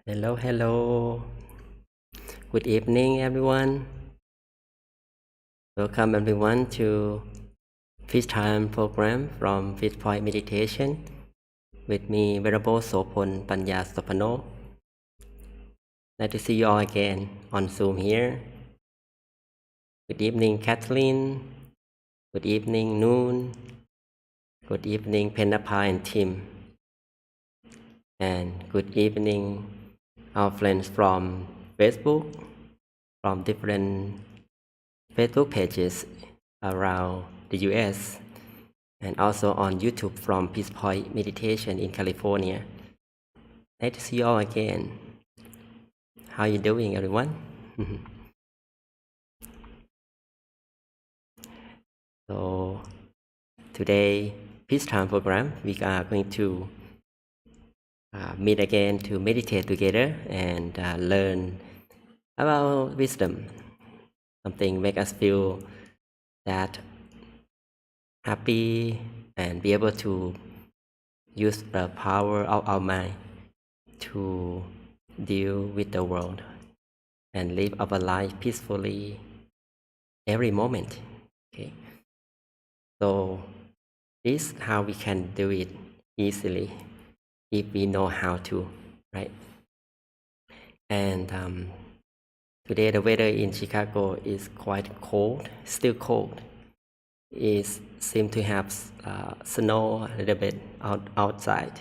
Hello, hello. Good evening, everyone. Welcome, everyone, to Peace Time program from Peace Point Meditation with me, Ven.Sophon Sophano. Nice to see you all again on Zoom here. Good evening, Kathleen. Good evening, Noon. Good evening, Penapa and Tim. And good evening, our friends from Facebook, from different Facebook pages around the US, and also on YouTube from Peace Point Meditation in California. Nice to see you all again. How you doing, everyone? So today, Peace Time program, we are going to meet again to meditate together and learn about wisdom. Something make us feel that happy and be able to use the power of our mind to deal with the world and live our life peacefully every moment. Okay, so this is how we can do it easily if we know how to, right? And today the weather in Chicago is quite cold, still cold. It seems to have snow a little bit outside.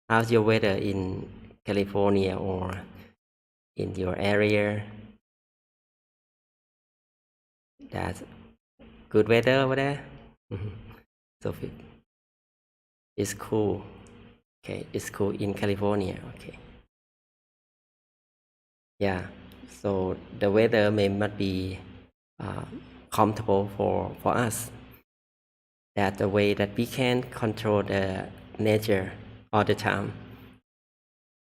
How's your weather in California or in your area? That's good weather over there. So it's cool. Okay, it's cool in California. Okay. Yeah. So the weather may not be comfortable for us. That's the way that we can control the nature all the time.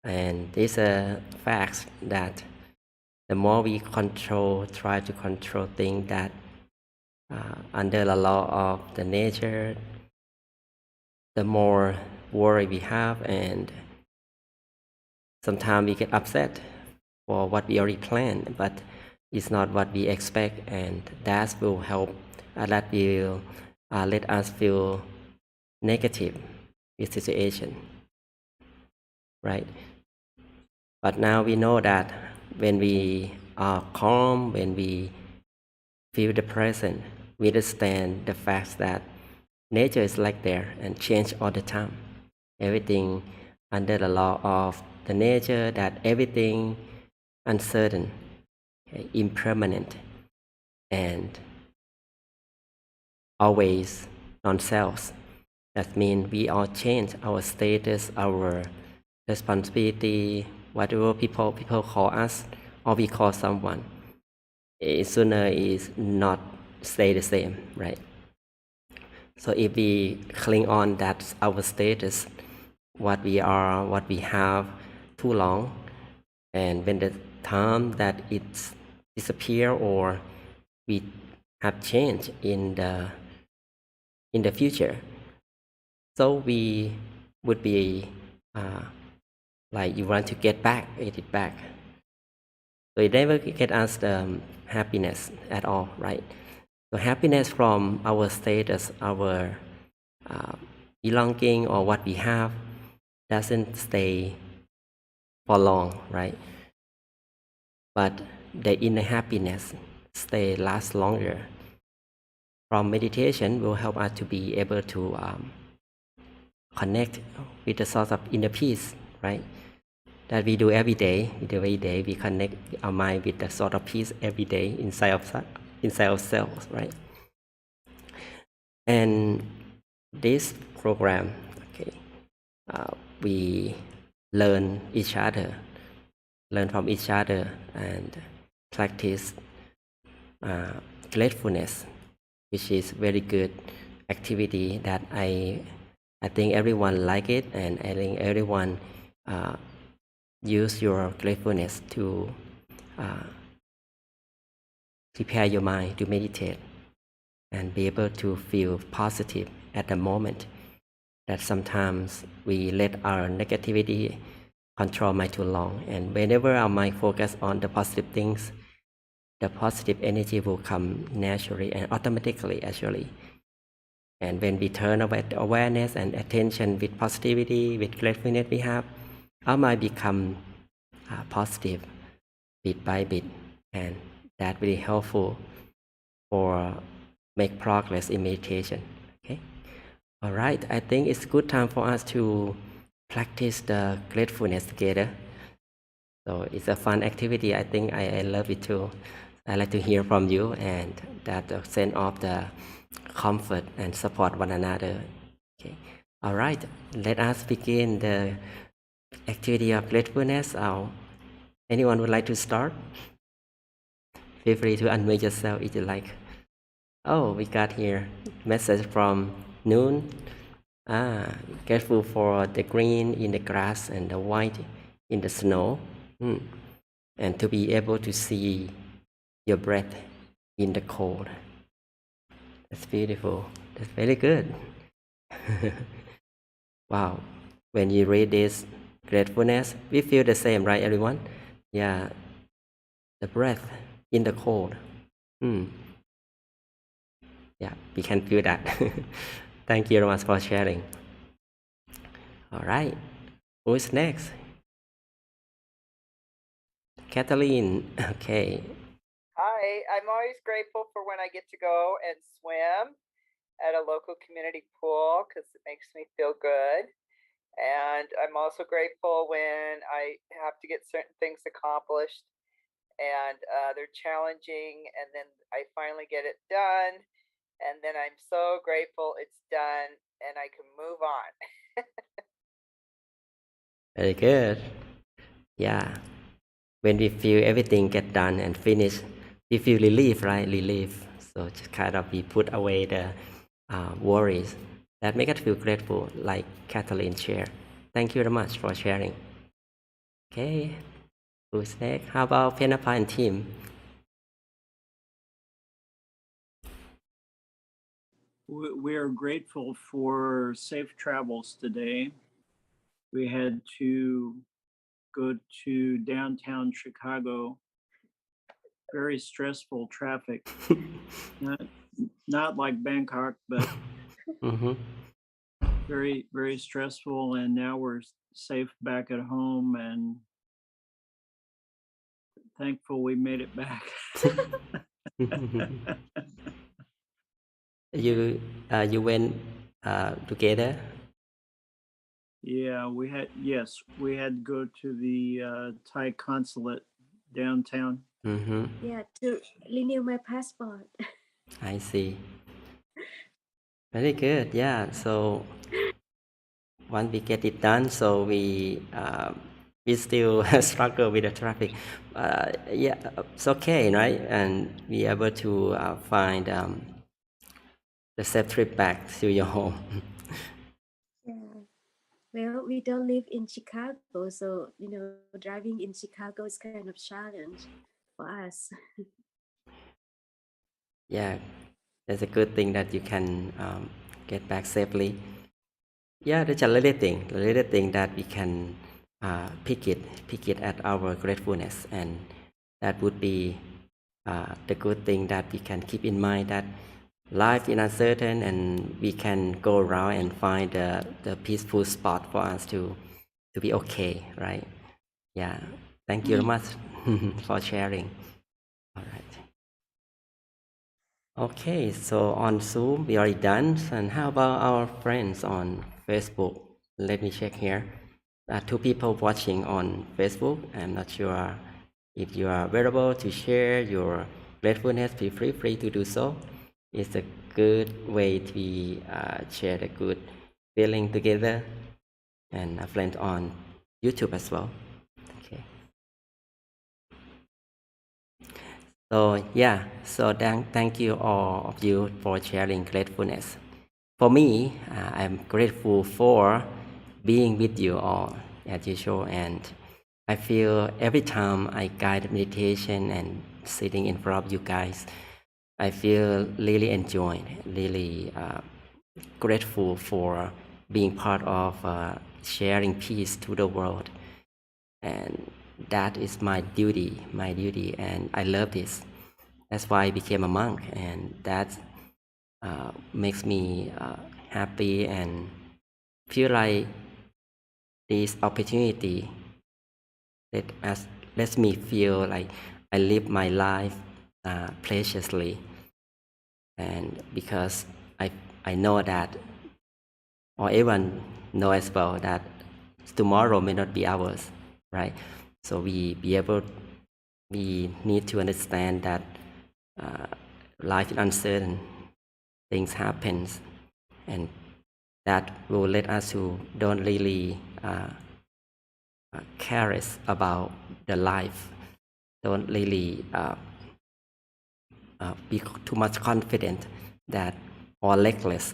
And it's a fact that the more we try to control things that under the law of the nature, the more worry we have, and sometimes we get upset for what we already planned, but it's not what we expect, and that will help. That will let us feel negative with situation, right? But now we know that when we are calm, when we feel the present, we understand the fact that nature is like there and change all the time. Everything under the law of the nature, that everything uncertain, okay, impermanent, and always non-self. That means we all change our status, our responsibility, whatever people call us, or we call someone. Sooner is not stay the same, right? So if we cling on that our status, what we are, what we have too long, and when the time that it's disappear or we have change in the future, so we would be like you want to get it back. So it never get us the happiness at all, right? So happiness from our status, our belonging, or what we have doesn't stay for long, right? But the inner happiness lasts longer. From meditation will help us to be able to connect with the source of inner peace, right? That we do every day. We connect our mind with the source of peace every day inside ourselves, right? And this program, okay, we learn from each other, and practice gratefulness, which is very good activity that I think everyone like it, and I think everyone use your gratefulness to prepare your mind to meditate and be able to feel positive at the moment. That sometimes we let our negativity control mind too long. And whenever our mind focus on the positive things, the positive energy will come naturally and automatically, actually. And when we turn away the awareness and attention with positivity, with gratefulness we have, our mind become positive bit by bit, and that really helpful for make progress in meditation. Okay. All right. I think it's good time for us to practice the gratefulness together. So it's a fun activity. I think I love it too. I like to hear from you, and that sense of the comfort and support one another. Okay. All right. Let us begin the activity of gratefulness. Anyone would like to start? Feel free to unmute yourself if you like. Oh, we got here message from Noon. Grateful for the green in the grass and the white in the snow. And to be able to see your breath in the cold. That's beautiful. That's very good. Wow. When you read this gratefulness, we feel the same, right, everyone? Yeah. The breath in the cold. Yeah, we can feel that. Thank you very much for sharing. All right. Who's next? Kathleen. Okay. Hi, I'm always grateful for when I get to go and swim at a local community pool because it makes me feel good. And I'm also grateful when I have to get certain things accomplished and they're challenging, and then I finally get it done. And then I'm so grateful it's done and I can move on. Very good. Yeah. When we feel everything get done and finished, we feel relief, right? Relief. So just kind of we put away the worries. That make us feel grateful, like Kathleen shared. Thank you very much for sharing. Okay. Who's next? How about Penapa and Tim? We are grateful for safe travels today. We had to go to downtown Chicago. Very stressful traffic. Not like Bangkok, but very, very stressful. And now we're safe back at home, and thankful we made it back. You went together? Yeah, we had to go to the Thai consulate downtown. Yeah, to renew my passport. I see. Very good. Yeah. So once we get it done, so we still struggle with the traffic. Yeah, it's okay, right? And we able to find the safe trip back to your home. Yeah. Well, we don't live in Chicago, so driving in Chicago is kind of challenge for us. Yeah, that's a good thing that you can get back safely. Yeah, that's a little thing that we can pick it at our gratefulness, and that would be the good thing that we can keep in mind, that life is uncertain and we can go around and find the peaceful spot for us to be okay, right? Yeah, thank you very much for sharing. All right. Okay, so on Zoom we already done, and how about our friends on Facebook? Let me check here. Two people watching on Facebook. I'm not sure if you are available to share your gratefulness. Feel free to do so. It's a good way to share the good feeling together, and a friend on YouTube as well. Okay. So yeah, so thank you all of you for sharing gratefulness. For me, I'm grateful for being with you all as usual, and I feel every time I guide meditation and sitting in front of you guys, I feel really enjoyed, really grateful for being part of sharing peace to the world. and that is my duty, and I love this. That's why I became a monk, and that makes me happy and feel like this opportunity let us lets me feel like I live my life preciously, and because I know that, or everyone know as well, that tomorrow may not be ours, right? So we need to understand that life is uncertain, things happens, and that will let us to don't really cares about the life, don't really be too much confident that, or reckless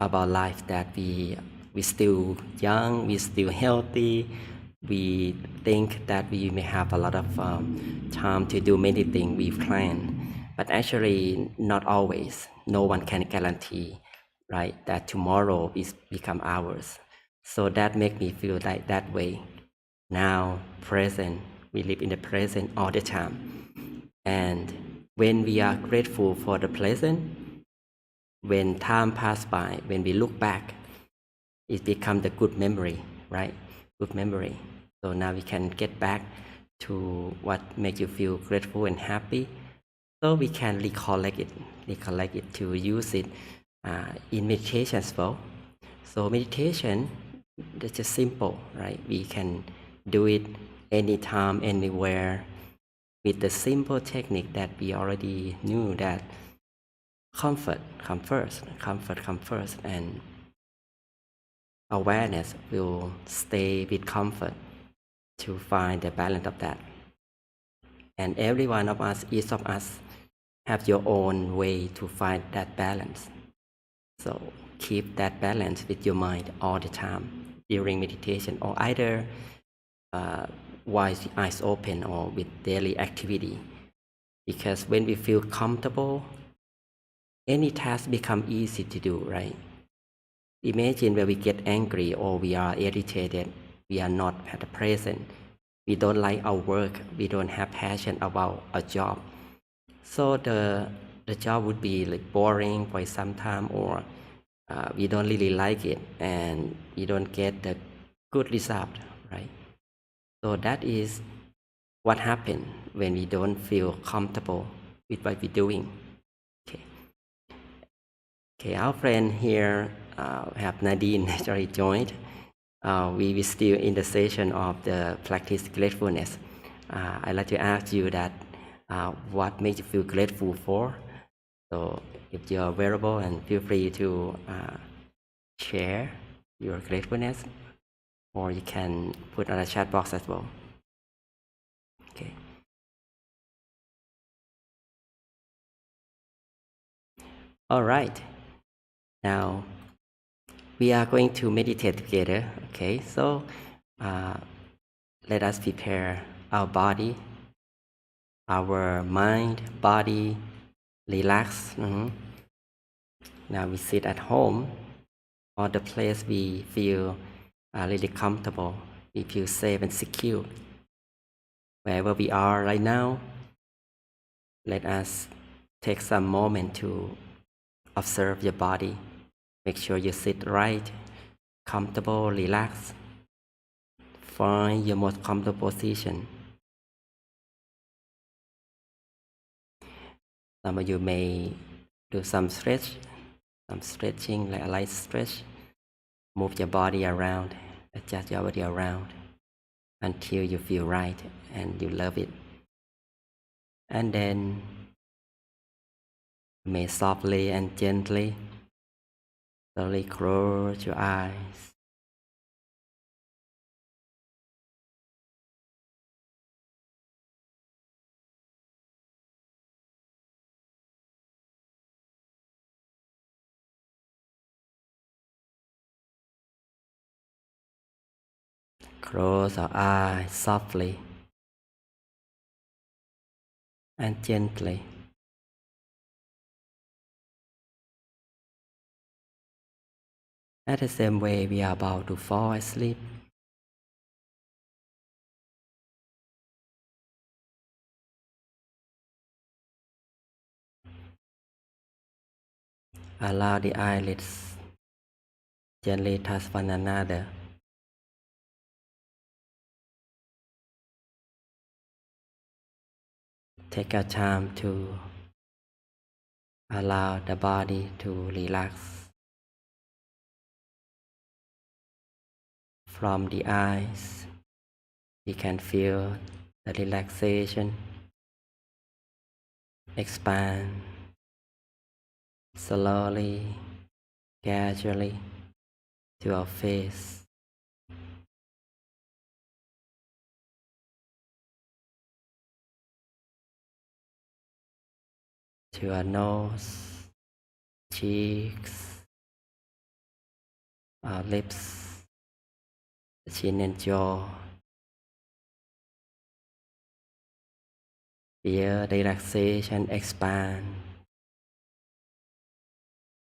about life, that we still young, we still healthy, we think that we may have a lot of time to do many things we plan, but actually not always. No one can guarantee, right, that tomorrow is become ours. So that make me feel like that way. Now, present, we live in the present all the time, and when we are grateful for the present, when time pass by, when we look back, it becomes the good memory, right? Good memory. So now we can get back to what makes you feel grateful and happy. So we can recollect it to use it in meditation as well. So meditation, it's just simple, right? We can do it anytime, anywhere, with the simple technique that we already knew, that comfort come first, and awareness will stay with comfort to find the balance of that. And every one of us, each of us, have your own way to find that balance. So keep that balance with your mind all the time during meditation, or either while eyes open or with daily activity. Because when we feel comfortable, any task become easy to do, right? Imagine when we get angry or we are irritated, we are not at the present, we don't like our work, we don't have passion about a job. So the job would be like boring for some time, or we don't really like it, and we don't get the good result, right? So that is what happens when we don't feel comfortable with what we're doing. Okay, our friend here have Nadine actually joined. We still in the session of the practice gratefulness. I'd like to ask you that what makes you feel grateful for. So if you're available, and feel free to share your gratefulness, or you can put on a chat box as well. Okay. All right. Now we are going to meditate together. Okay. So let us prepare our body, our mind, body, relax. Now we sit at home, or the place we feel really comfortable, we feel safe and secure. Wherever we are right now, let us take some moment to observe your body. Make sure you sit right, comfortable, relaxed. Find your most comfortable position. Some of you may do some stretching, like a light stretch. Move your body around, adjust your body around until you feel right and you love it. And then you may softly and gently slowly close your eyes. Close our eyes softly and gently. At the same way we are about to fall asleep, Allow the eyelids gently touch one another. Take your time to allow the body to relax. From the eyes, we can feel the relaxation expand slowly, gradually to our face, to our nose, cheeks, our lips, chin and jaw. Feel the relaxation expand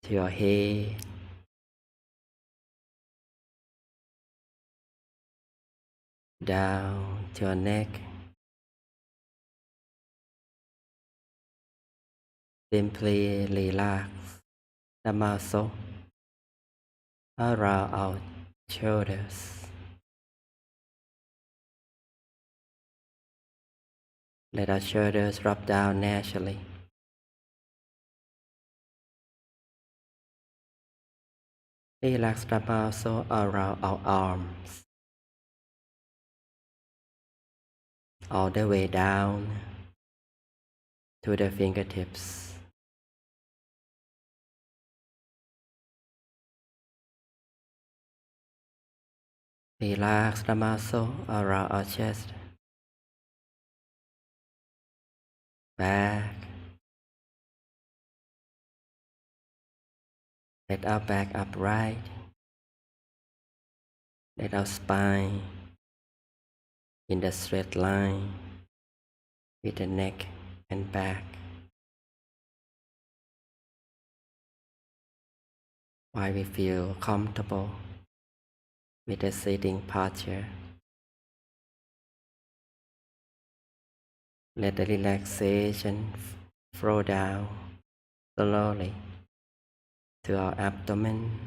to your head, down to your neck. Simply relax the muscle around our shoulders. Let our shoulders drop down naturally. Relax the muscle around our arms, all the way down to the fingertips. Relax the muscle around our chest, back. Let our back upright. Let our spine in the straight line with the neck and back. While we feel comfortable with the sitting posture, let the relaxation flow down slowly to our abdomen,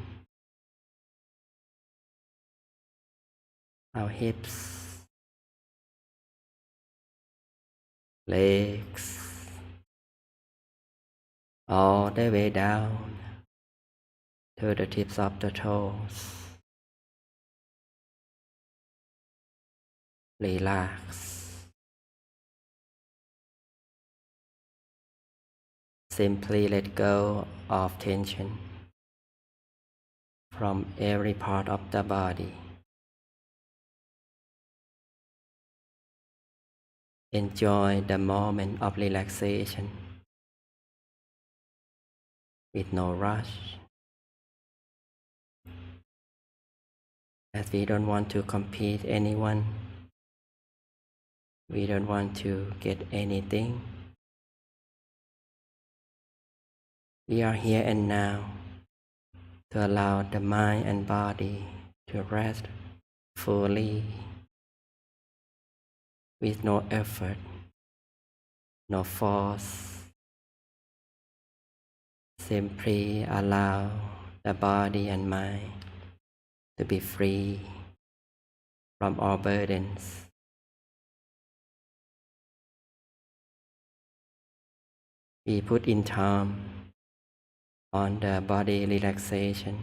our hips, legs, all the way down to the tips of the toes. Relax. Simply let go of tension from every part of the body. Enjoy the moment of relaxation with no rush, as we don't want to compete anyone. We don't want to get anything. We are here and now to allow the mind and body to rest fully with no effort, no force. Simply allow the body and mind to be free from all burdens. We put in time on the body relaxation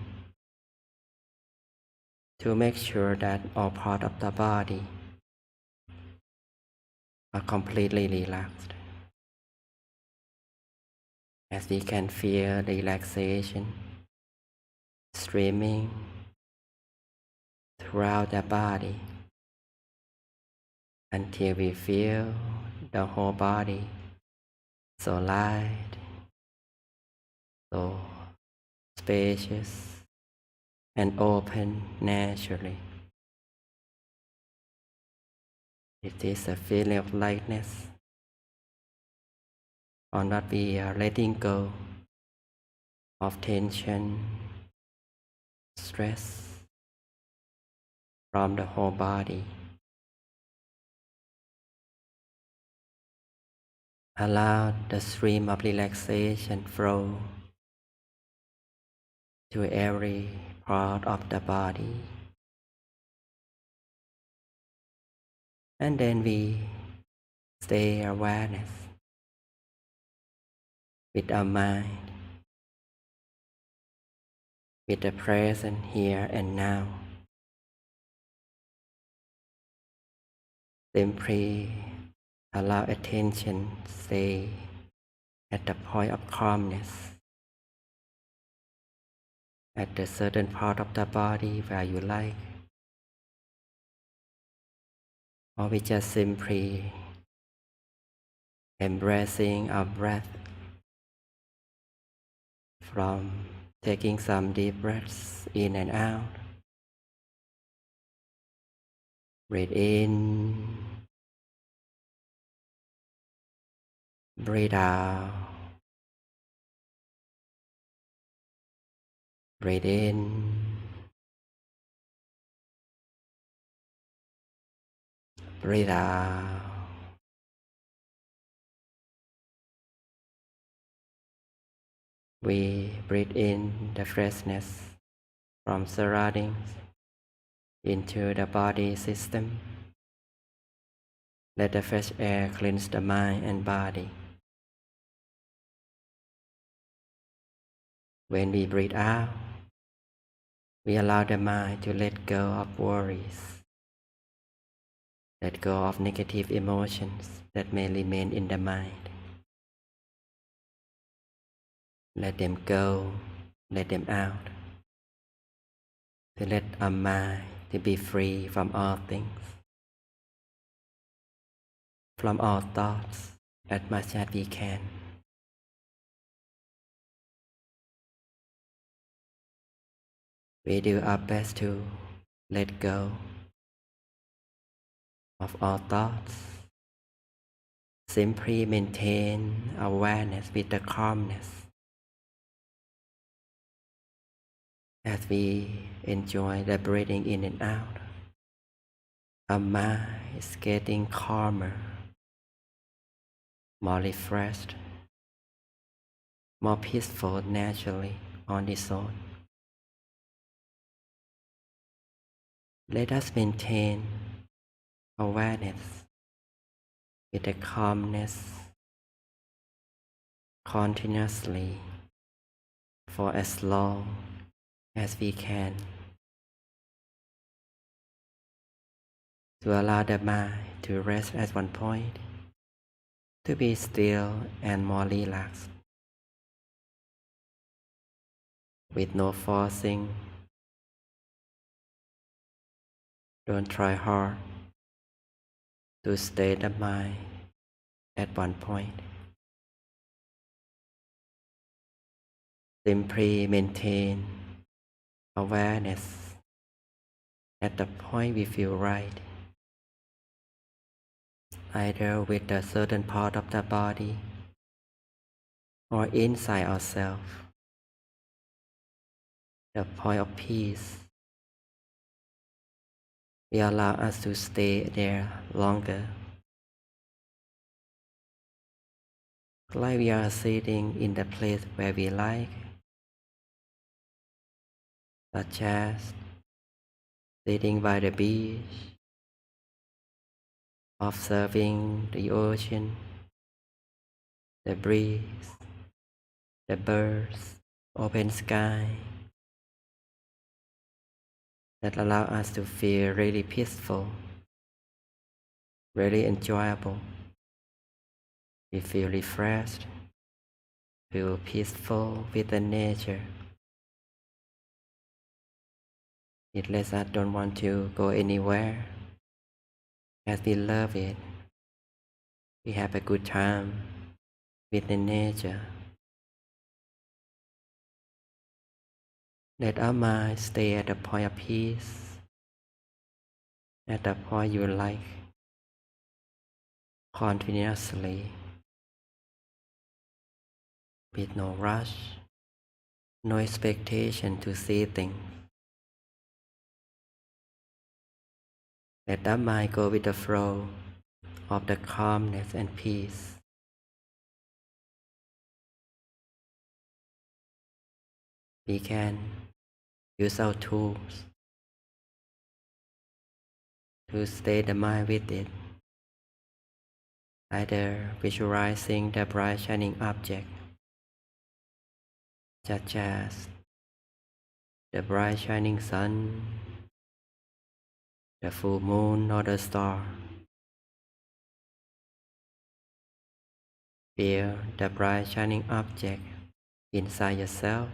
to make sure that all parts of the body are completely relaxed. As we can feel the relaxation streaming throughout the body until we feel the whole body so light, so spacious and open naturally. It is a feeling of lightness, or not we are letting go of tension, stress from the whole body. Allow the stream of relaxation flow to every part of the body. And then we stay awareness with our mind, with the present here and now. Simply allow attention stay at the point of calmness, at the certain part of the body where you like, or we just simply embracing our breath from taking some deep breaths in and out. Breathe in, breathe out, breathe in, breathe out. We breathe in the freshness from surroundings into the body system. Let the fresh air cleanse the mind and body. When we breathe out, we allow the mind to let go of worries, let go of negative emotions that may remain in the mind. Let them go, let them out, to let our mind to be free from all things, from all thoughts as much as we can. We do our best to let go of all thoughts. Simply maintain awareness with the calmness as we enjoy the breathing in and out. Our mind is getting calmer, more refreshed, more peaceful naturally on its own. Let us maintain awareness with the calmness continuously for as long as we can, to allow the mind to rest at one point, to be still and more relaxed, with no forcing. Don't try hard to stay the mind at one point. Simply maintain awareness at the point we feel right, either with a certain part of the body or inside ourselves. The point of peace, we allow us to stay there longer, like we are sitting in the place where we like, such as sitting by the beach, observing the ocean, the breeze, the birds, open sky, that allow us to feel really peaceful, really enjoyable. We feel refreshed, feel peaceful with the nature. It lets us don't want to go anywhere, as we love it. We have a good time with the nature. Let our mind stay at the point of peace, at the point you like, continuously, with no rush, no expectation to see things. Let our mind go with the flow of the calmness and peace. We can use our tools to stay the mind with it, either visualizing the bright shining object, such as the bright shining sun, the full moon, or the star. Feel the bright shining object inside yourself.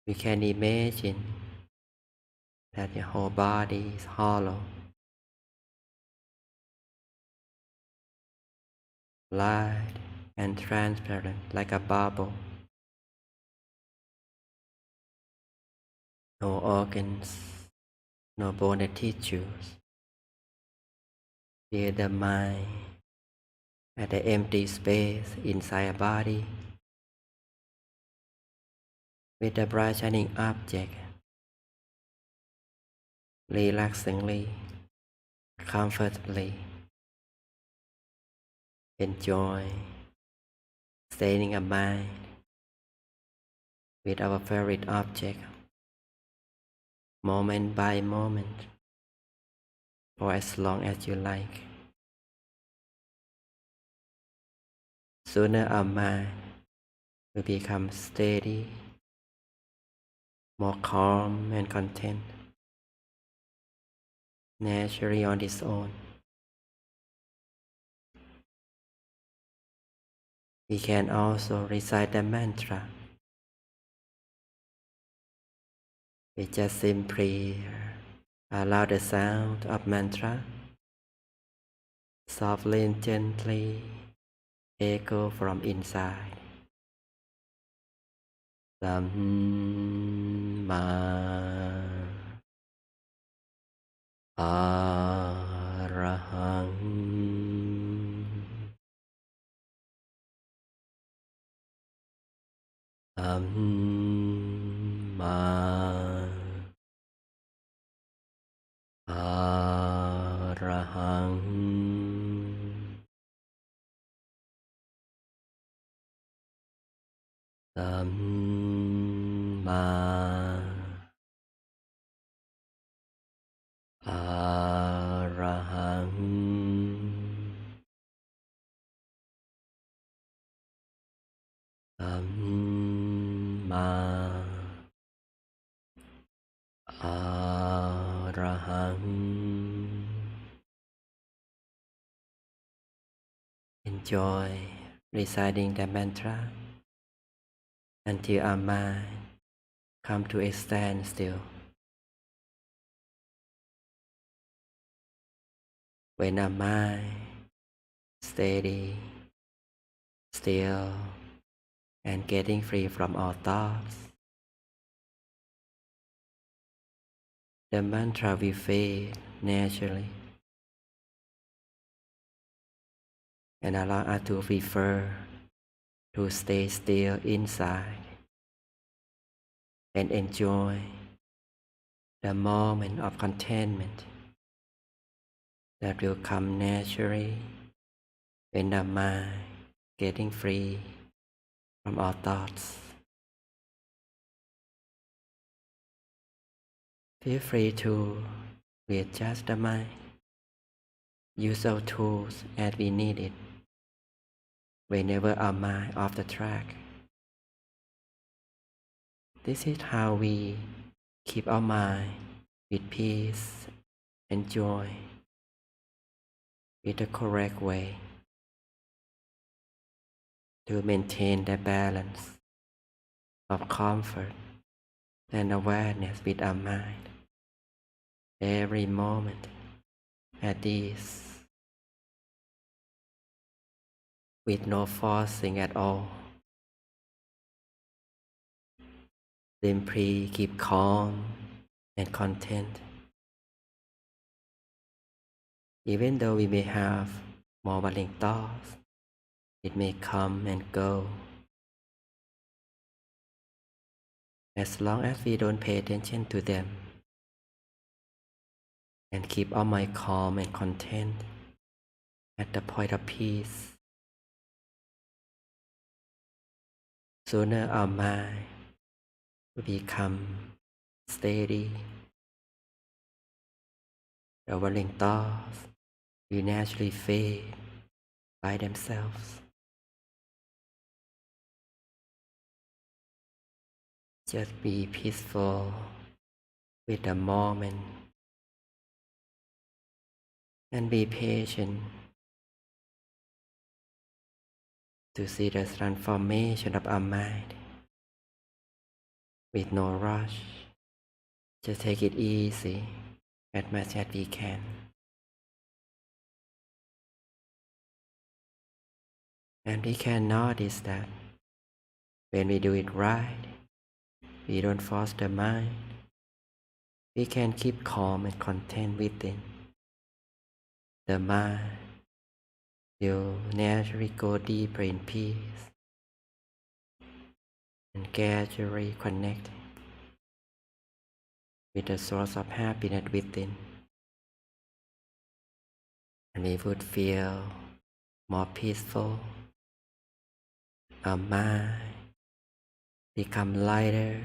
You can imagine that your whole body is hollow, light and transparent like a bubble. No organs, no bone tissues. Feel the mind at the empty space inside a body with the bright shining object, relaxingly, comfortably. Enjoy staying a mind with our favorite object, moment by moment, for as long as you like. Sooner our mind will become steady, more calm and content, naturally on its own. We can also recite the mantra. We just simply allow the sound of mantra softly and gently echo from inside. Samma Arahang Samma Arahang Samma Arahang Samma Arahang. Enjoy reciting the mantra until our mind come to a standstill. When our mind steady, still, and getting free from all thoughts, the mantra will fade naturally and allow us to prefer to stay still inside and enjoy the moment of contentment that will come naturally when the mind getting free from all thoughts. Feel free to readjust the mind. Use our tools as we need it whenever our mind off the track. This is how we keep our mind with peace and joy in the correct way to maintain the balance of comfort and awareness with our mind every moment at ease with no forcing at all. Simply keep calm and content. Even though we may have marveling thoughts, it may come and go. As long as we don't pay attention to them and keep our mind calm and content at the point of peace, sooner our mind to become steady. The worrying thoughts will naturally fade by themselves. Just be peaceful with the moment and be patient to see the transformation of our mind with no rush. Just take it easy as much as we can. And we can notice that when we do it right, we don't force the mind. We can keep calm and content within. The mind will naturally go deeper in peace and gradually connect with the source of happiness within. And we would feel more peaceful. Our mind become lighter.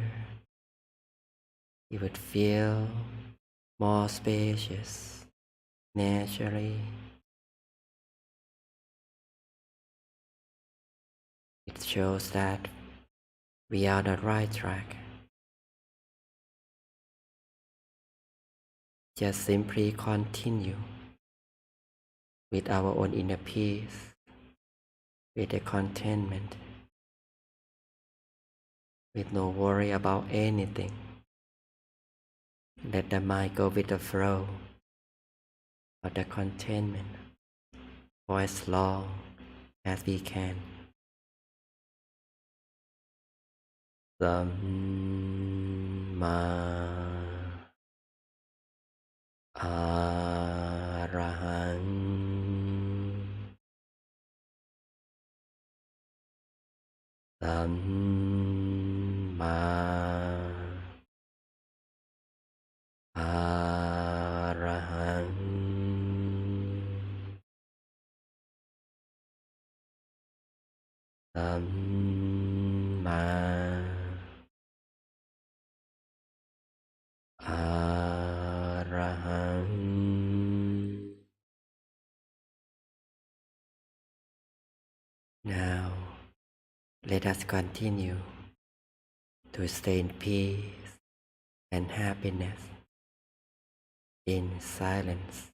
You would feel more spacious naturally. It shows that we are on the right track. Just simply continue with our own inner peace, with the contentment, with no worry about anything. Let the mind go with the flow of the contentment for as long as we can. Samma Arahang Samma Arahang Samma Arahang. Now, let us continue to stay in peace and happiness in silence.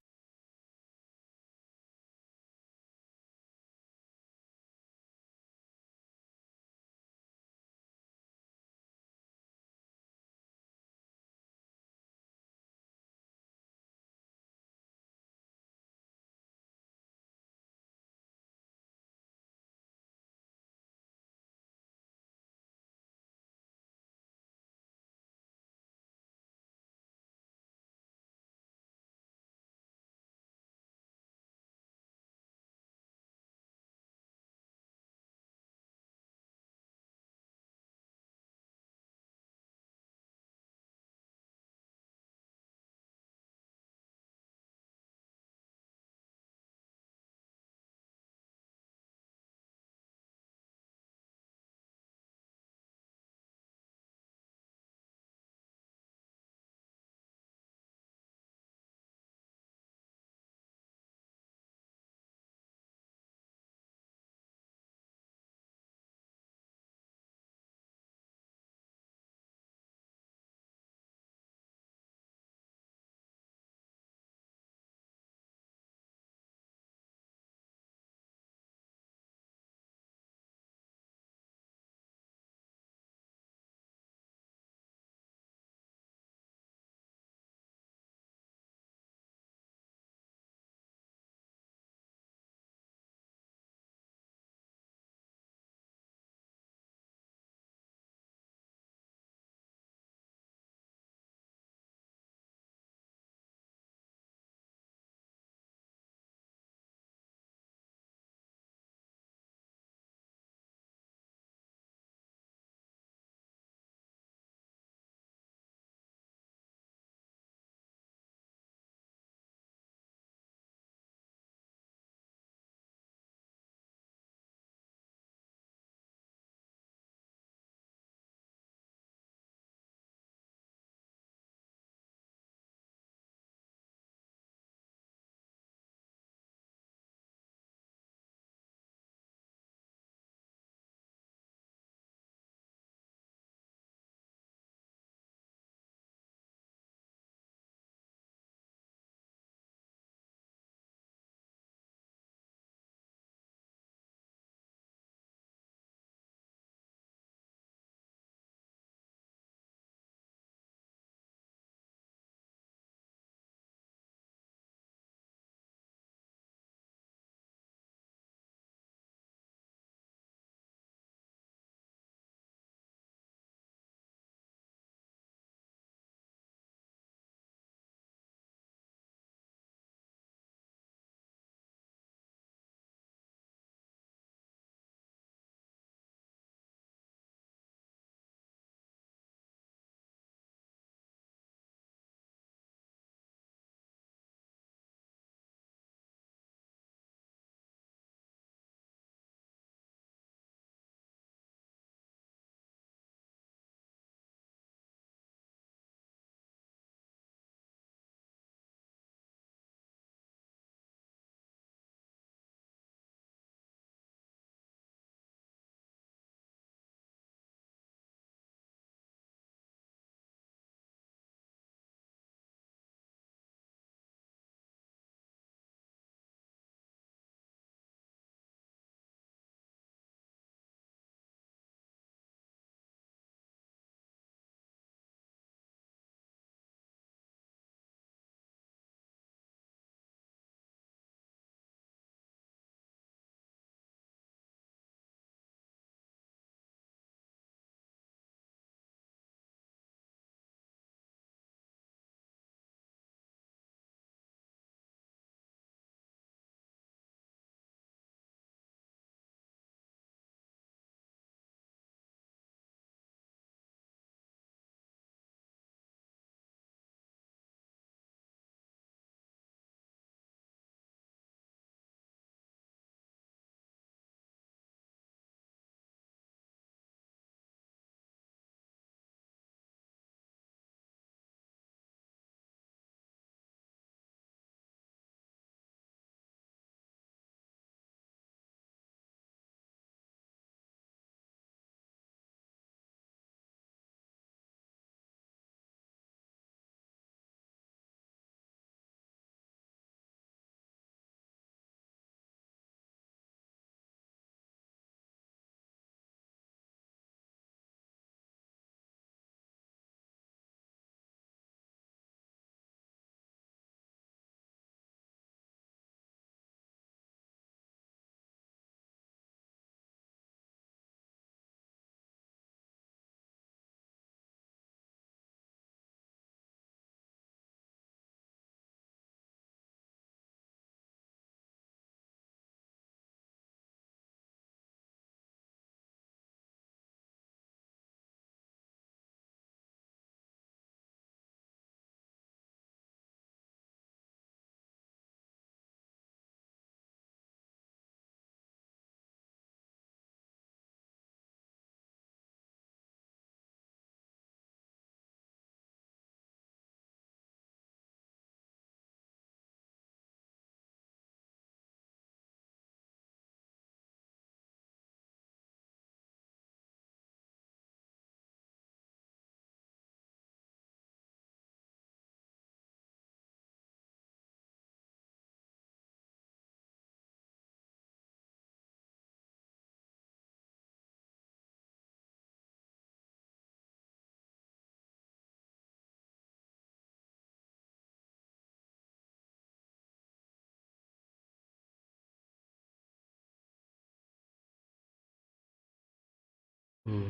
Ma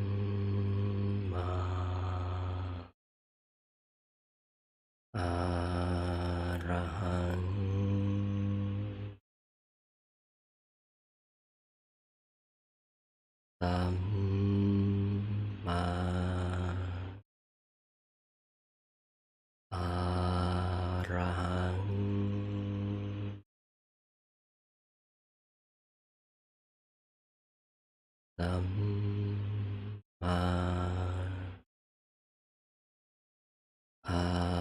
Arahang Samma Arahang Samma Arahang.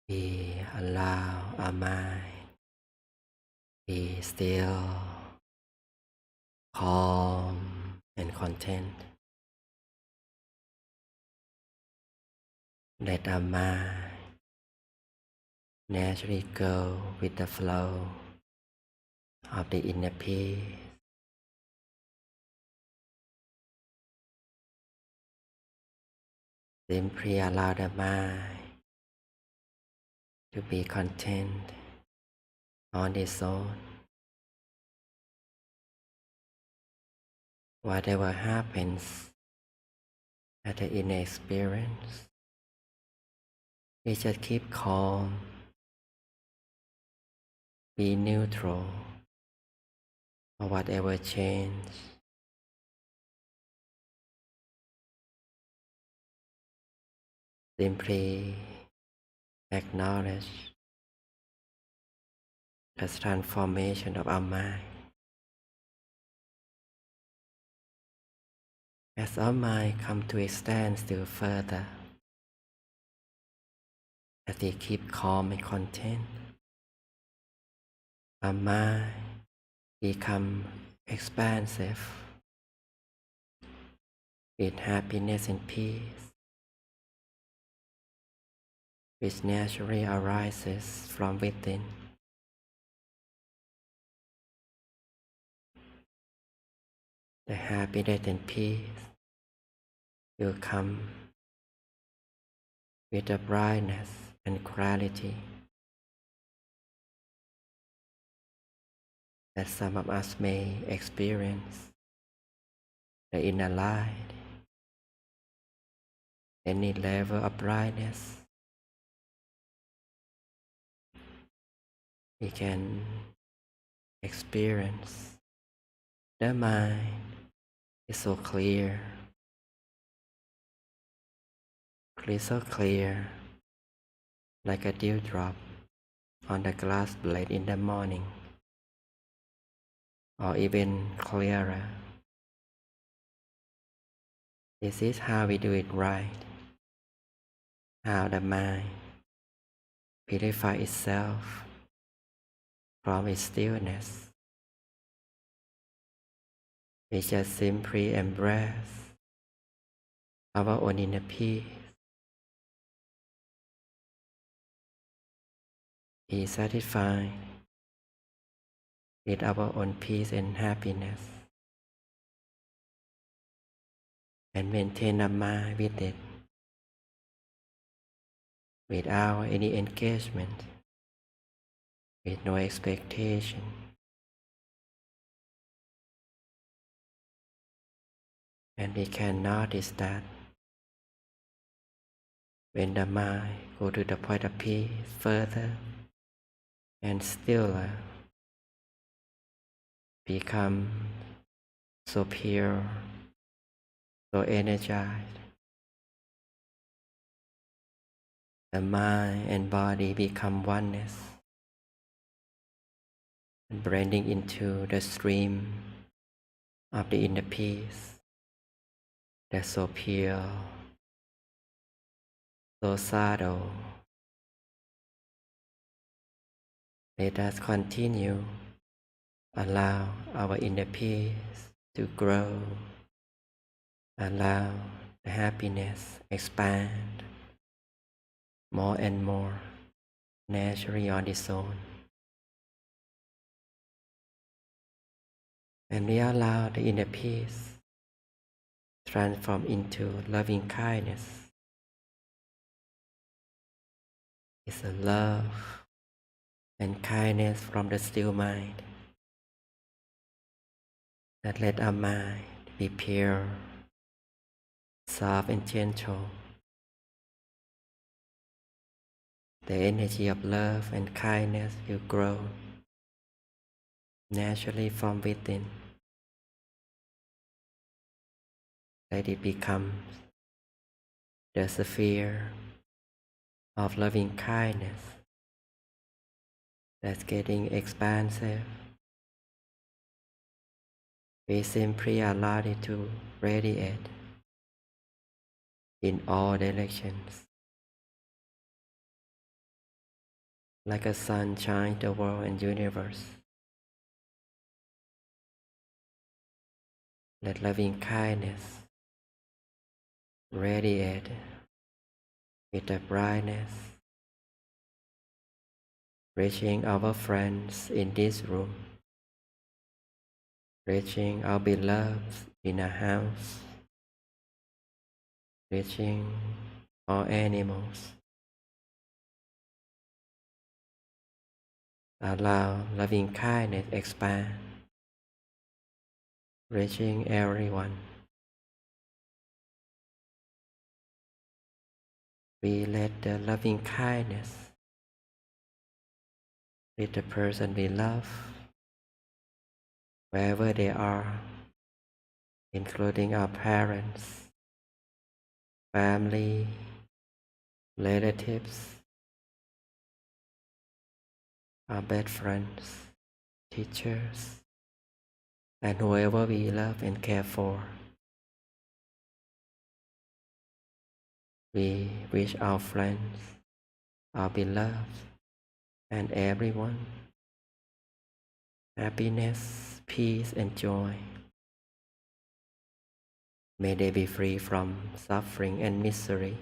We allow our mind be still, calm, and content. Let our mind naturally go with the flow of the inner peace. Simply allow the mind to be content on its own. Whatever happens at the inner experience, we just keep calm, be neutral, or whatever change. Simply acknowledge the transformation of our mind. As our mind comes to a standstill further, as we keep calm and content, our mind becomes expansive with happiness and peace, which naturally arises from within. The happiness and peace will come with the brightness and clarity that some of us may experience. The inner light, any level of brightness, we can experience. The mind is so clear, crystal clear, like a dewdrop on the glass blade in the morning, or even clearer. This is how we do it right, how the mind purifies itself from its stillness. We just simply embrace our own inner peace, be satisfied with our own peace and happiness, and maintain our mind with it without any engagement, with no expectation. And we can notice that when the mind goes to the point of peace further and stiller, become so pure, so energized, the mind and body become oneness, blending into the stream of the inner peace that's so pure, so subtle. Let us continue, allow our inner peace to grow, allow the happiness expand more and more naturally on its own. And we allow the inner peace transform into loving kindness, It's a love and kindness from the still mind that let our mind be pure, soft and gentle. The energy of love and kindness will grow naturally from within. Let it become the sphere of loving kindness that's getting expansive. We simply allow it to radiate in all directions, like a sun shines the world and universe. Let loving kindness radiate with the brightness, reaching our friends in this room, reaching our beloveds in a house, reaching all animals. Allow loving kindness expand, reaching everyone. We let the loving kindness with the person we love, wherever they are, including our parents, family, relatives, our best friends, teachers, and whoever we love and care for. We wish our friends, our beloved, and everyone happiness, peace, and joy. May they be free from suffering and misery.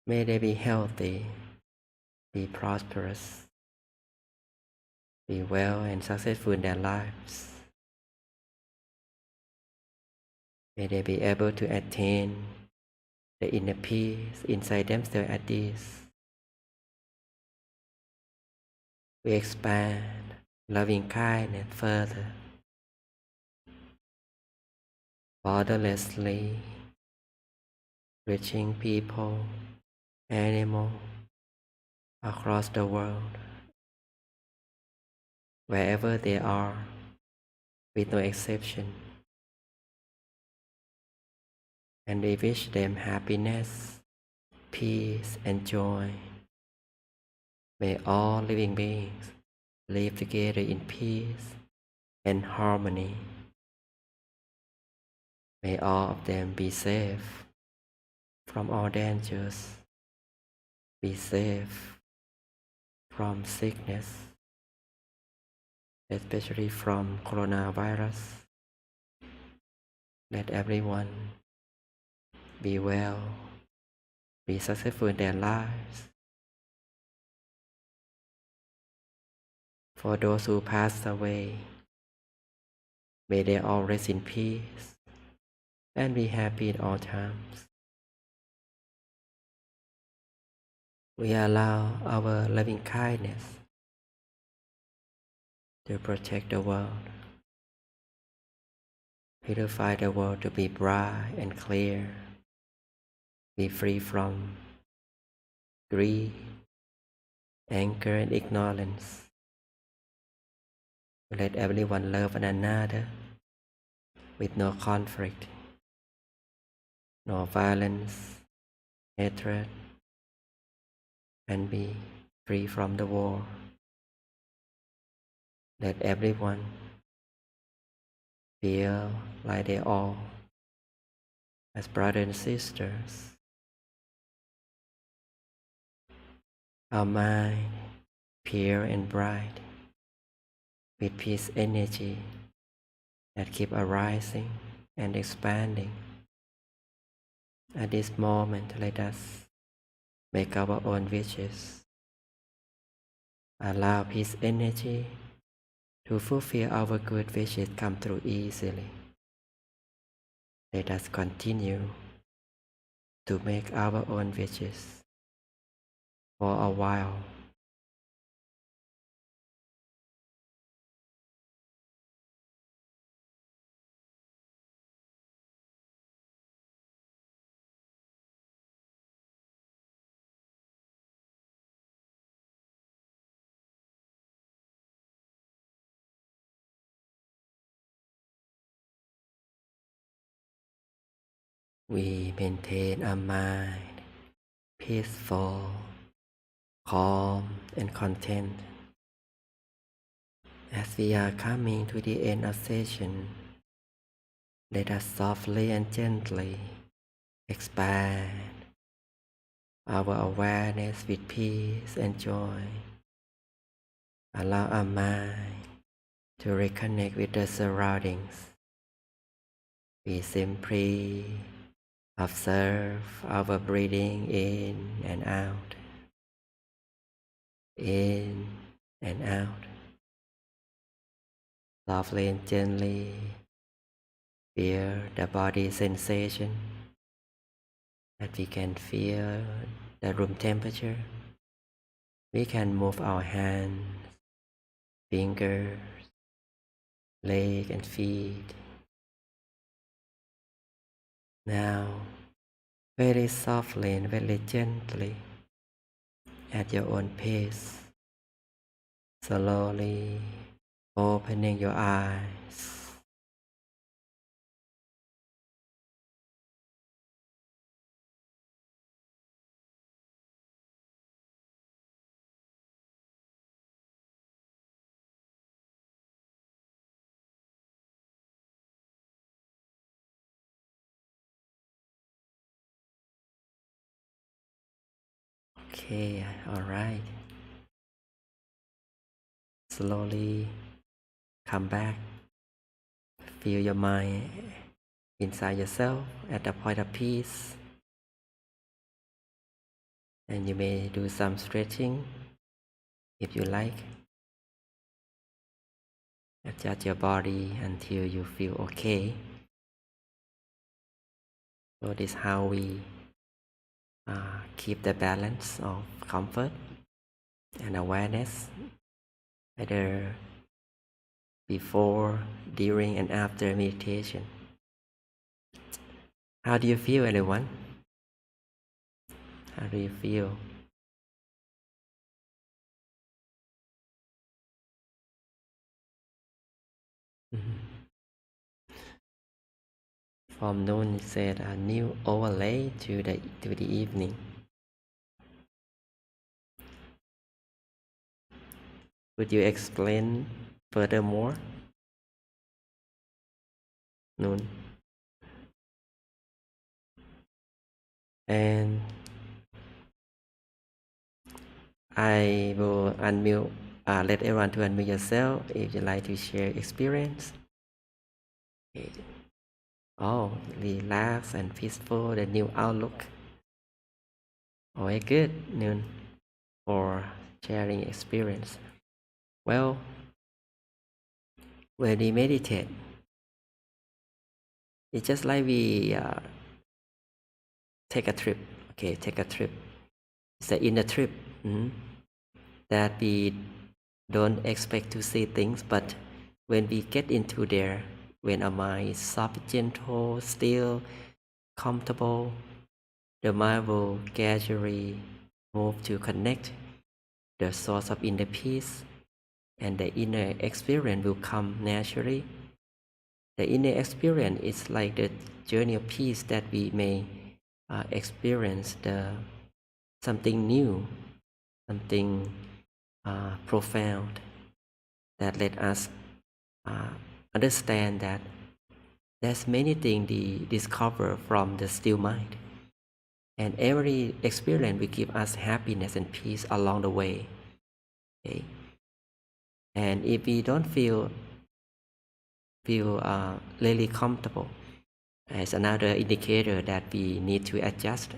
May they be healthy, be prosperous, be well and successful in their lives. May they be able to attain the inner peace inside themselves at this. We expand loving kindness further, borderlessly, reaching people, animals across the world, wherever they are, with no exception. And we wish them happiness, peace, and joy. May all living beings live together in peace and harmony. May all of them be safe from all dangers, be safe from sickness, especially from coronavirus. Let everyone be well, be successful in their lives. For those who passed away, may they all rest in peace and be happy at all times. We allow our loving kindness to protect the world, purify the world to be bright and clear, be free from greed, anger, and ignorance. Let everyone love one another with no conflict, no violence, hatred, and be free from the war. Let everyone feel like they all as brothers and sisters. Our mind pure and bright with peace energy that keep arising and expanding. At this moment, let us make our own wishes. Allow peace energy to fulfill our good wishes come through easily. Let us continue to make our own wishes. for a while. We maintain a mind peaceful, calm, and content. As we are coming to the end of session, let us softly and gently expand our awareness with peace and joy. Allow our mind to reconnect with the surroundings. We simply observe our breathing in and out, in and out. Softly and gently feel the body sensation, that we can feel the room temperature. We can move our hands, fingers, legs and feet. Now, very softly and very gently, at your own pace, slowly opening your eyes. Okay, all right. Slowly come back. Feel your mind inside yourself at the point of peace. And you may do some stretching if you like. Adjust your body until you feel okay. So this is how we keep the balance of comfort and awareness, either before, during, and after meditation. How do you feel, everyone? How do you feel? From noon, it said a new overlay to the evening. Would you explain furthermore? Noon. And I will unmute, let everyone to unmute yourself if you like to share experience. Okay. Oh, relax and peaceful, the new outlook. Oh, good, Noon, for sharing experience. Well, when we meditate, it's just like we take a trip. Okay, take a trip. It's an inner trip that we don't expect to see things, but when we get into there, when our mind is soft, gentle, still, comfortable, the mind will gradually move to connect the source of inner peace, and the inner experience will come naturally. The inner experience is like the journey of peace that we may experience something new, something profound that let us understand that there's many things we discover from the still mind, and every experience will give us happiness and peace along the way. Okay? And if we don't feel really comfortable, as another indicator that we need to adjust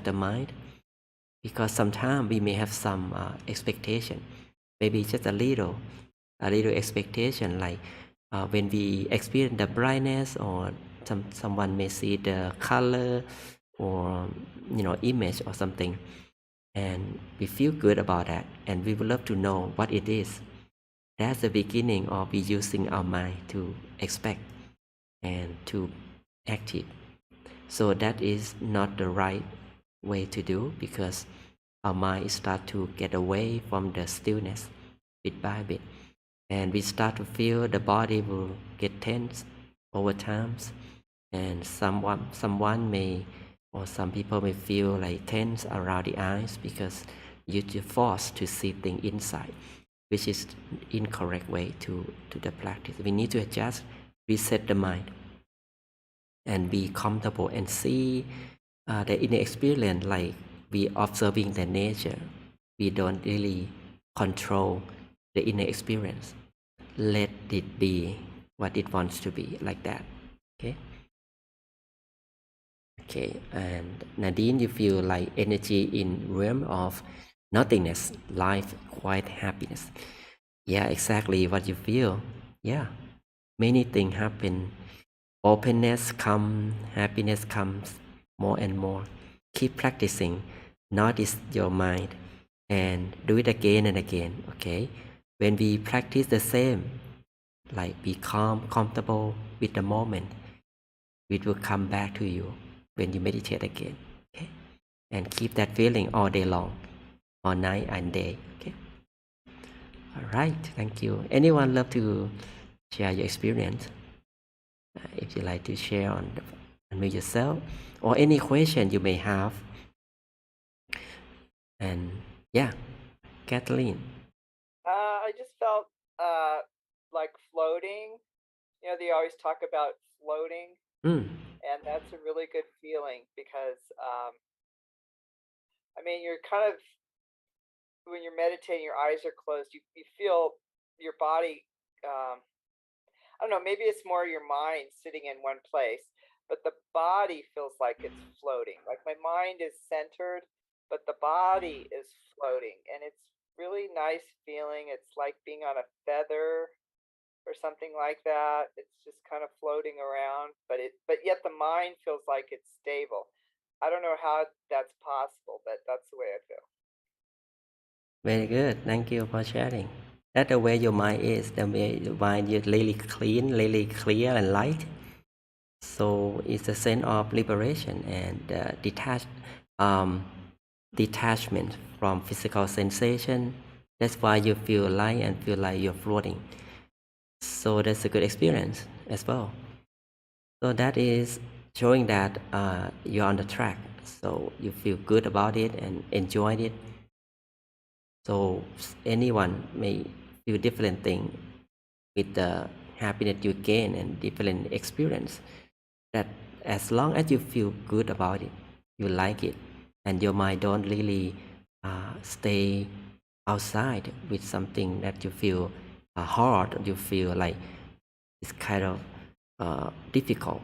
the mind, because sometimes we may have some expectation, maybe just a little expectation, like when we experience the brightness, or someone may see the color or image or something, and we feel good about that, and we would love to know what it is. That's the beginning of we using our mind to expect and to active. So that is not the right way to do, because our mind start to get away from the stillness bit by bit, and we start to feel the body will get tense over times, and someone may, or some people may feel like tense around the eyes because you're forced to see things inside, which is incorrect way to the practice. We need to just reset the mind and be comfortable and see the inner experience like we observing the nature. We don't really control the inner experience. Let it be what it wants to be, like that. Okay. Okay, and Nadine, you feel like energy in realm of nothingness, life, quiet happiness. Yeah, exactly what you feel. Yeah, many things happen. Openness comes, happiness comes more and more. Keep practicing. Notice your mind and do it again and again. Okay, when we practice the same, like be calm, comfortable with the moment, it will come back to you when you meditate again. Okay, and keep that feeling all day long, all night and day. Okay. All right. Thank you. Anyone love to share your experience? If you like to share on me yourself, or any question you may have. And yeah, Kathleen. I just felt like floating. You know, they always talk about floating, Mm, and that's a really good feeling because I mean, you're kind of, when you're meditating, your eyes are closed. You feel your body. I don't know. Maybe it's more your mind sitting in one place, but the body feels like it's floating. Like my mind is centered, but the body is floating, and it's really nice feeling. It's like being on a feather or something like that. It's just kind of floating around, but yet the mind feels like it's stable. I don't know how that's possible, but that's the way I feel. very good. Thank you for sharing. That's the way your mind is. The way your mind is really clean, really clear and light. So it's a sense of liberation and detachment from physical sensation. That's why you feel light and feel like you're floating. So that's a good experience as well. So that is showing that you're on the track. So you feel good about it and enjoy it. So anyone may feel different thing with the happiness you gain and different experience. That as long as you feel good about it, you like it, and your mind don't really stay outside with something that you feel hard, you feel like it's kind of difficult.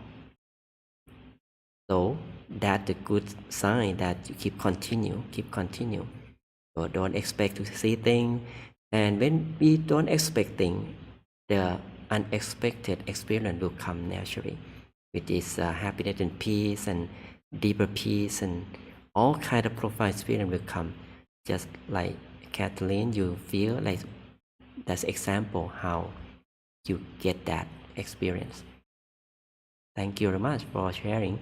So that's a good sign that you keep continue. So don't expect to see things. And when we don't expect things, the unexpected experience will come naturally, with this happiness and peace and deeper peace, and all kind of profound experience will come. Just like Kathleen, you feel like that's example how you get that experience. Thank you very much for sharing.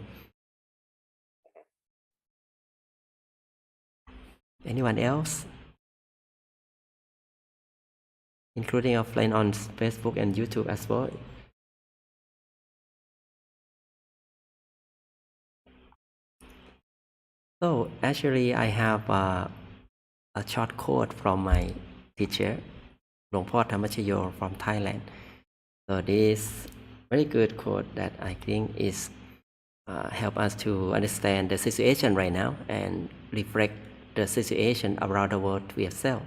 Anyone else? Including our friend on Facebook and YouTube as well. So actually, I have a short quote from my teacher, Longpo Thamachayo from Thailand. So this very good quote that I think is help us to understand the situation right now and reflect the situation around the world to yourself.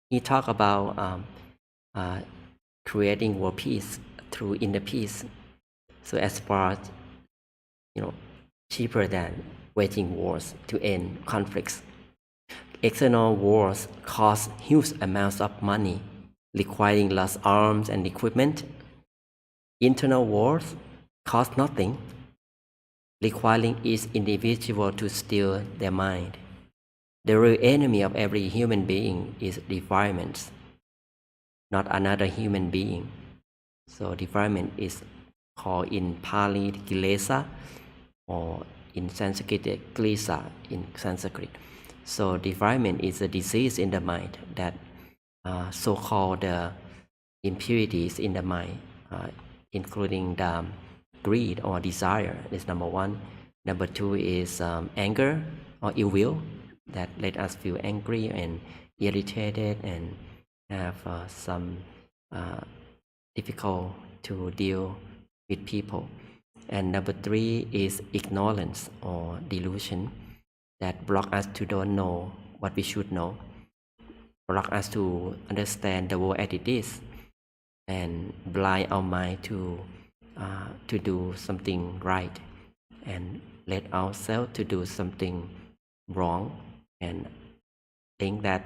He talked about uh, creating world peace through inner peace. So as far as, cheaper than waging wars to end conflicts. External wars cost huge amounts of money, requiring less arms and equipment. Internal wars cost nothing, requiring each individual to steal their mind. The real enemy of every human being is defilements, not another human being. So defilement is called in Pali kilesa, or in Sanskrit klesa in Sanskrit. So defilement is a disease in the mind that so-called impurities in the mind, including the greed or desire is number one. Number two is anger or ill will that let us feel angry and irritated and have some difficult to deal with people. And number three is ignorance or delusion that block us to don't know what we should know, block us to understand the world as it is, and blind our mind to do something right, and let ourselves to do something wrong and think that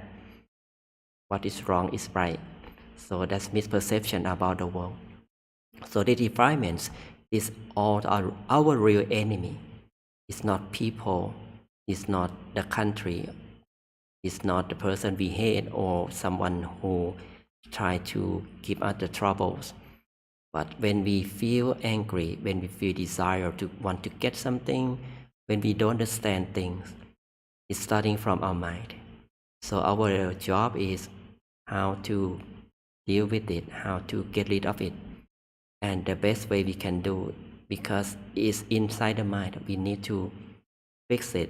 what is wrong is right. So that's misperception about the world. So the defilements is all our real enemy. It's not people, it's not the country, it's not the person we hate or someone who try to give us the troubles. But when we feel angry, when we feel desire to want to get something, when we don't understand things, it's starting from our mind. So our job is how to deal with it, how to get rid of it. And the best way we can do, because it's inside the mind, we need to fix it,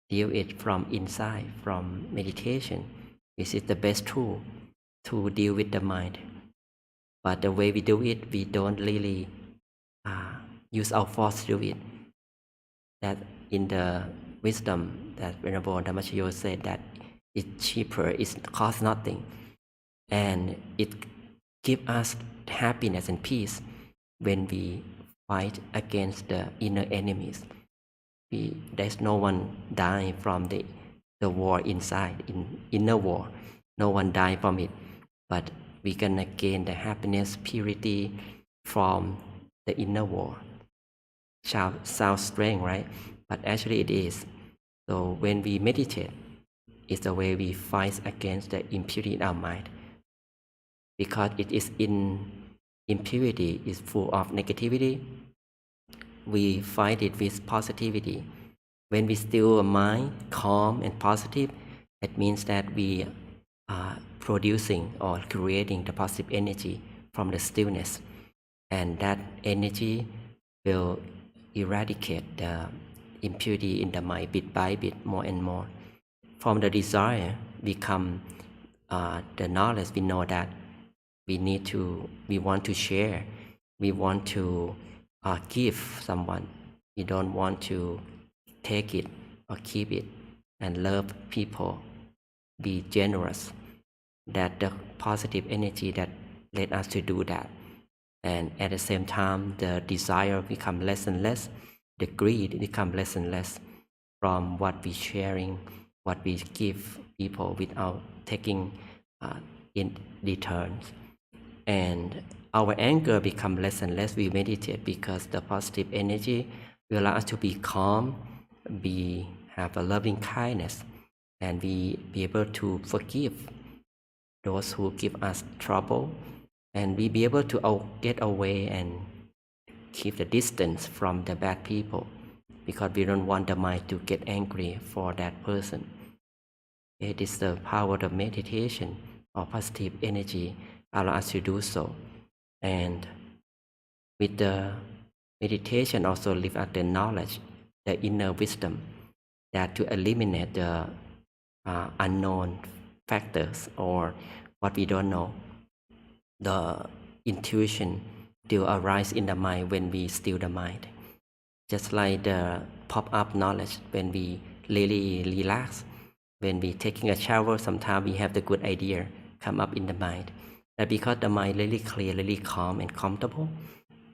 deal it from inside, from meditation. This is the best tool to deal with the mind. But the way we do it, we don't really use our force to do it. That in the wisdom that Venerable Dhammachayo said that it's cheaper, it costs nothing, and it gives us happiness and peace when we fight against the inner enemies. There's no one dying from the war inside, in inner war. No one died from it, but we can gain the happiness, purity from the inner war. Sounds strange, right? But actually it is. So when we meditate, it's the way we fight against the impurity in our mind. Because it is in impurity, is full of negativity, we fight it with positivity. When we still a mind calm and positive, it means that we are producing or creating the positive energy from the stillness, and that energy will eradicate the impurity in the mind bit by bit, more and more. From the desire become the knowledge. We know that we want to share, we want to give someone. We don't want to take it or keep it, and love people, be generous. That the positive energy that led us to do that. And at the same time, the desire become less and less, the greed become less and less from what we sharing, what we give people without taking in returns. And our anger become less and less. We meditate because the positive energy will allow us to be calm, have a loving kindness, and be able to forgive those who give us trouble, and we be able to get away and keep the distance from the bad people, because we don't want the mind to get angry for that person. It is the power of meditation or positive energy allow us to do so. And with the meditation also live out the knowledge, the inner wisdom, that to eliminate the unknown factors or what we don't know. The intuition still arise in the mind when we still the mind. Just like the pop-up knowledge when we really relax. When we taking a shower, sometimes we have the good idea come up in the mind. That because the mind really clear, really calm and comfortable,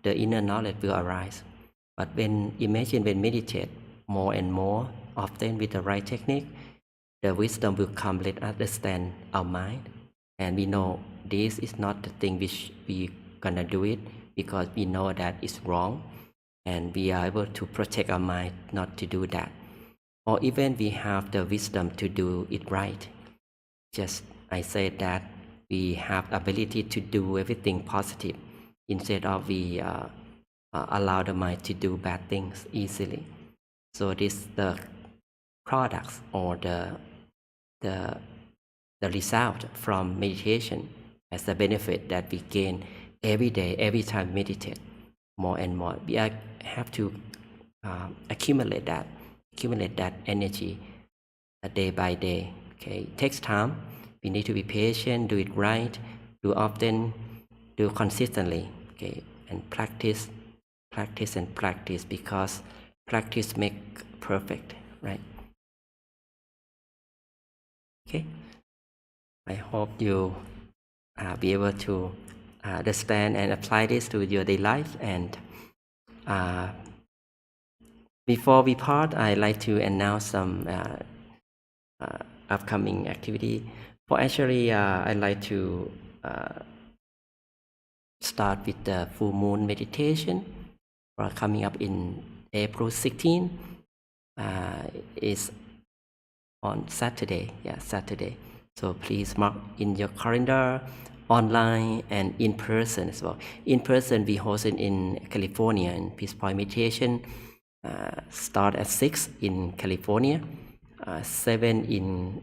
the inner knowledge will arise. But when meditate more and more often with the right technique, the wisdom will come, let us understand our mind, and we know this is not the thing which we gonna do it, because we know that it's wrong, and we are able to protect our mind not to do that. or even we have the wisdom to do it right. Just I said that we have ability to do everything positive instead of we allow the mind to do bad things easily. So this the products or the result from meditation as a benefit that we gain every day, every time we meditate more and more. We have to accumulate that energy day by day. Okay, it takes time. We need to be patient, do it right, do often, do consistently. Okay, and practice and practice, because practice make perfect, right? Okay, I hope you be able to understand and apply this to your daily life. And before we part, I'd like to announce some upcoming activity. For actually, I'd like to start with the full moon meditation coming up in April 16. Is on Saturday. Yeah, Saturday. So please mark in your calendar, online and in person as well. In person, we hosted in California in Peace Point Meditation. Start at 6 in California, 7 in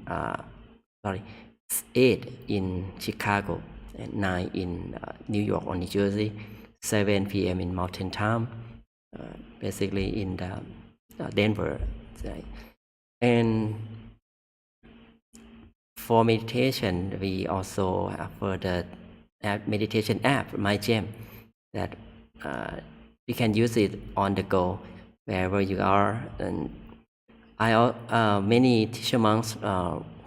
8 in Chicago, and 9 in New York or New Jersey, 7 p.m. in Mountain Time, basically in the Denver. Right? And for meditation, we also have the meditation app, MyGem, that you can use it on the go wherever you are. And many teacher monks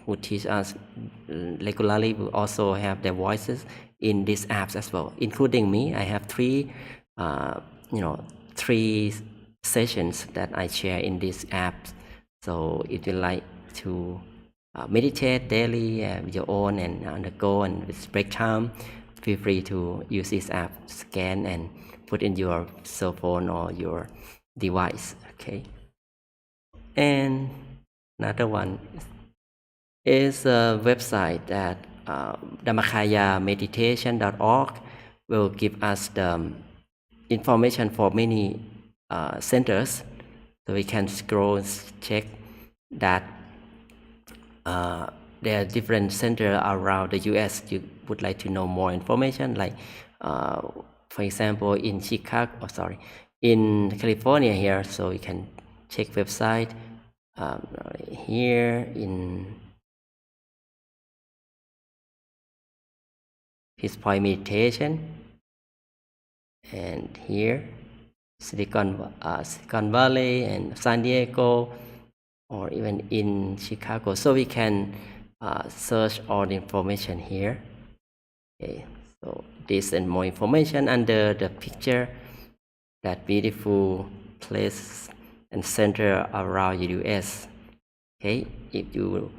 who teach us regularly will also have their voices in these apps as well, including me. I have three sessions that I share in these apps. So if you like to meditate daily with your own and on the go and with break time, feel free to use this app, scan and put in your cell phone or your device. Okay. And another one is a website that dhammakayameditation.org will give us the information for many centers, so we can scroll and check that there are different centers around the US. You would like to know more information, like for example in in California here, so you can check website here in Peace Point Meditation, and here Silicon Valley and San Diego, or even in Chicago. So we can search all the information here. Okay, so this and more information under the picture, that beautiful place and center around the US. Okay, if you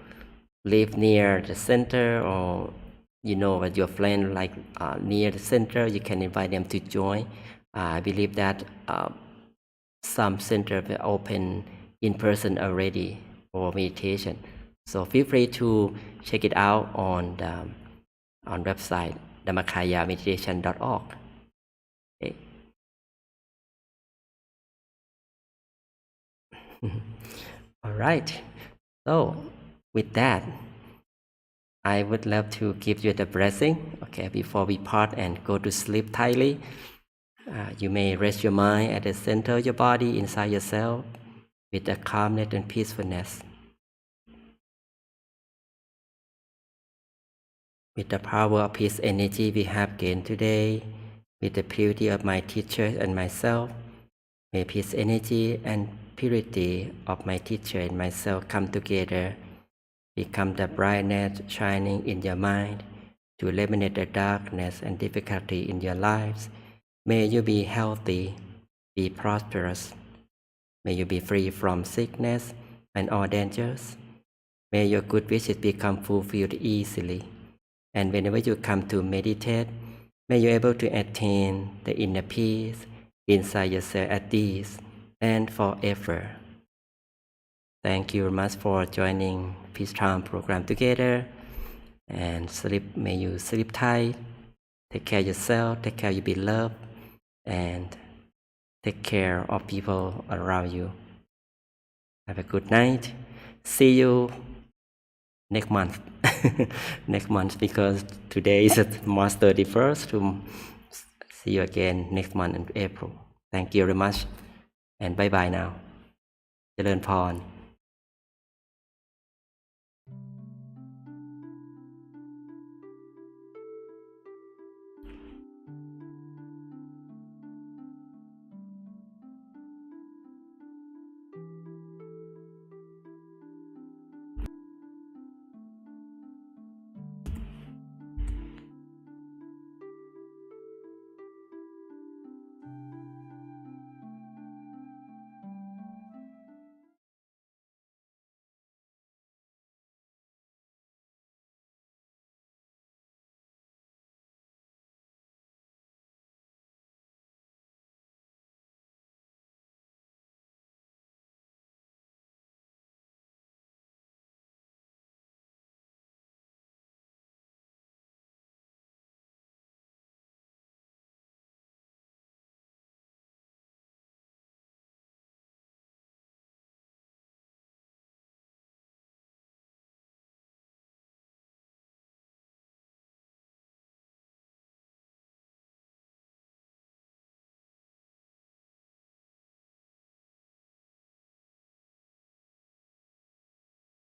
live near the center, or you know that your friend like near the center, you can invite them to join. I believe that some center will open in person already for meditation. So feel free to check it out on the website dhammakayameditation.org. Okay. All right. So with that, I would love to give you the blessing. Okay, before we part and go to sleep tightly, you may rest your mind at the center of your body, inside yourself, with the calmness and peacefulness. With the power of peace energy we have gained today, with the purity of my teacher and myself, may peace energy and purity of my teacher and myself come together, become the brightness shining in your mind to eliminate the darkness and difficulty in your lives. May you be healthy, be prosperous. May you be free from sickness and all dangers. May your good wishes become fulfilled easily. And whenever you come to meditate, may you be able to attain the inner peace inside yourself at ease and forever. Thank you very much for joining Peace Time program together. And sleep, may you sleep tight. Take care of yourself, take care of your beloved, and take care of people around you. Have a good night. See you next month. Next month, because today is March 31st. To see you again next month in April. Thank you very much. And bye bye now. เจริญพร